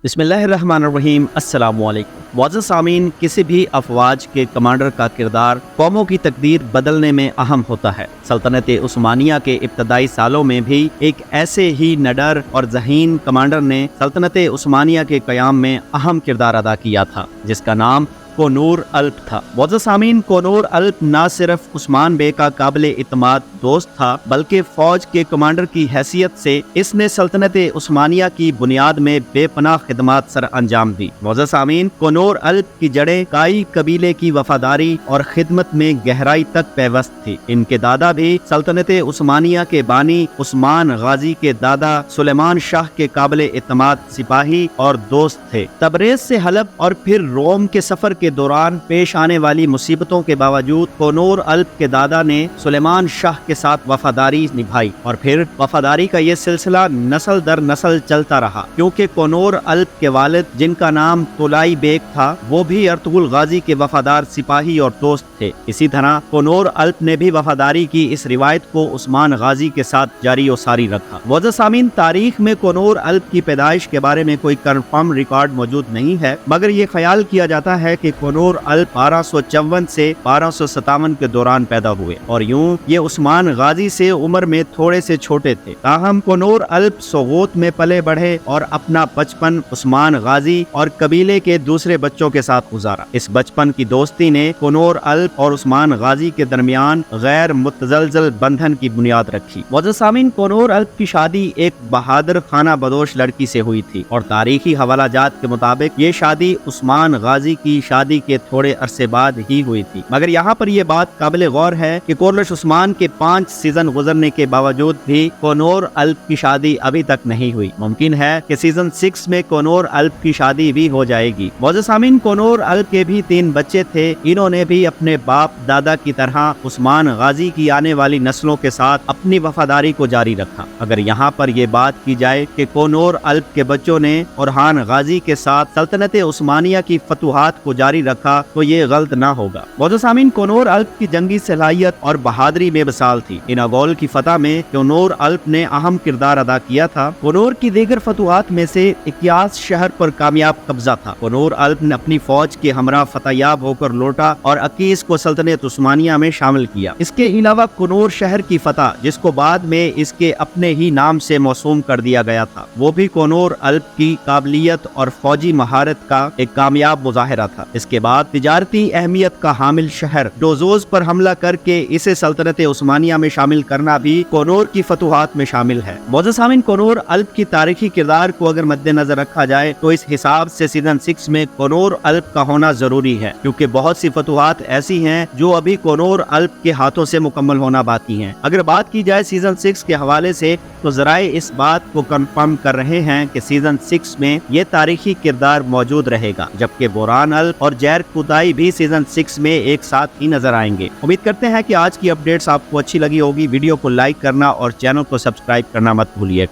بسم اللہ الرحمن الرحیم۔ السلام علیکم معزز سامعین، کسی بھی افواج کے کمانڈر کا کردار قوموں کی تقدیر بدلنے میں اہم ہوتا ہے۔ سلطنت عثمانیہ کے ابتدائی سالوں میں بھی ایک ایسے ہی نڈر اور ذہین کمانڈر نے سلطنت عثمانیہ کے قیام میں اہم کردار ادا کیا تھا، جس کا نام کونور الپ تھا۔ معزز سامعین، کونور الپ نہ صرف عثمان بے کا قابل اعتماد دوست تھا، بلکہ فوج کے کمانڈر کی حیثیت سے اس نے سلطنت عثمانیہ کی بنیاد میں بے پناہ خدمات سر انجام دی۔ معزز سامعین، کونور الپ کی جڑیں کائی قبیلے کی وفاداری اور خدمت میں گہرائی تک پیوست تھی۔ ان کے دادا بھی سلطنت عثمانیہ کے بانی عثمان غازی کے دادا سلیمان شاہ کے قابل اعتماد سپاہی اور دوست تھے۔ تبریز سے حلب اور پھر روم کے سفر کے دوران پیش آنے والی مصیبتوں کے باوجود کونور الپ کے دادا نے سلیمان شاہ کے ساتھ وفاداری نبھائی، اور پھر وفاداری کا یہ سلسلہ نسل در نسل چلتا رہا، کیونکہ کونور الپ کے والد، جن کا نام تولائی بیگ تھا، وہ بھی ارطغرل غازی کے وفادار سپاہی اور دوست تھے۔ اسی طرح کونور الپ نے بھی وفاداری کی اس روایت کو عثمان غازی کے ساتھ جاری و ساری رکھا۔ معزز سامعین، تاریخ میں کونور الپ کی پیدائش کے بارے میں کوئی کنفرم ریکارڈ موجود نہیں ہے، مگر یہ خیال کیا جاتا ہے کہ کونور الپ 1254 سے 1257 کے دوران پیدا ہوئے، اور یوں یہ عثمان غازی سے عمر میں تھوڑے سے چھوٹے تھے۔ تاہم کونور الپ سوغوت میں پلے بڑھے اور اپنا بچپن عثمان غازی اور قبیلے کے دوسرے بچوں کے ساتھ گزارا۔ اس بچپن کی دوستی نے کونور الپ اور عثمان غازی کے درمیان غیر متزلزل بندھن کی بنیاد رکھی۔ معزز سامعین، کونور الپ کی شادی ایک بہادر خانہ بدوش لڑکی سے ہوئی تھی، اور تاریخی حوالہ جات کے مطابق یہ شادی عثمان غازی کی شادی کے تھوڑے عرصے بعد ہی ہوئی تھی۔ مگر یہاں پر یہ بات قابل غور ہے کہ کورلش عثمان کے 5 سیزن گزرنے کے باوجود بھی کونور الپ کی شادی ابھی تک نہیں ہوئی۔ ممکن ہے کہ سیزن 6 میں کونور الپ کی شادی بھی ہو جائے گی۔ معزز سامعین، کونور الپ کے بھی 3 بچے تھے۔ انہوں نے بھی اپنے باپ دادا کی طرح عثمان غازی کی آنے والی نسلوں کے ساتھ اپنی وفاداری کو جاری رکھا۔ اگر یہاں پر یہ بات کی جائے کہ کونور الپ کے بچوں نے اورحان غازی کے ساتھ سلطنت عثمانیہ کی فتوحات کو جاری رکھا تو یہ غلط نہ ہوگا۔ معزز سامعین، کونور الپ کی جنگی صلاحیت اور بہادری بے مثال تھی۔ اناگول کی فتح میں کونور الپ نے اہم کردار ادا کیا تھا۔ کونور کی دیگر فتوحات میں سے اکیاس شہر پر کامیاب قبضہ تھا۔ کونور الپ نے اپنی فوج کے ہمراہ فتح یاب ہو کر لوٹا اور اکیس کو سلطنت عثمانیہ میں شامل کیا۔ اس کے علاوہ کونور شہر کی فتح، جس کو بعد میں اس کے اپنے ہی نام سے موسوم کر دیا گیا تھا، وہ بھی کونور الپ کی قابلیت اور فوجی مہارت کا ایک کامیاب مظاہرہ تھا۔ اس کے بعد تجارتی اہمیت کا حامل شہر ڈوزوز پر حملہ کر کے اسے سلطنت عثمانیہ میں شامل کرنا بھی کونور کی فتوحات میں شامل ہے۔ معزز سامعین، کونور الپ کی تاریخی کردار کو اگر مد نظر رکھا جائے تو اس حساب سے سیزن 6 میں کونور الپ کا ہونا ضروری ہے، کیونکہ بہت سی فتوحات ایسی ہیں جو ابھی کونور الپ کے ہاتھوں سے مکمل ہونا باقی ہیں۔ اگر بات کی جائے سیزن 6 کے حوالے سے تو ذرائع اس بات کو کنفرم کر رہے ہیں کہ سیزن 6 میں یہ تاریخی کردار موجود رہے گا، جبکہ بوران الپ اور جیر کودائی بھی سیزن 6 میں ایک ساتھ ہی نظر آئیں گے۔ امید کرتے ہیں کہ آج کی اپڈیٹس آپ کو اچھی لگی ہوگی۔ ویڈیو کو لائک کرنا اور چینل کو سبسکرائب کرنا مت بھولیے گا۔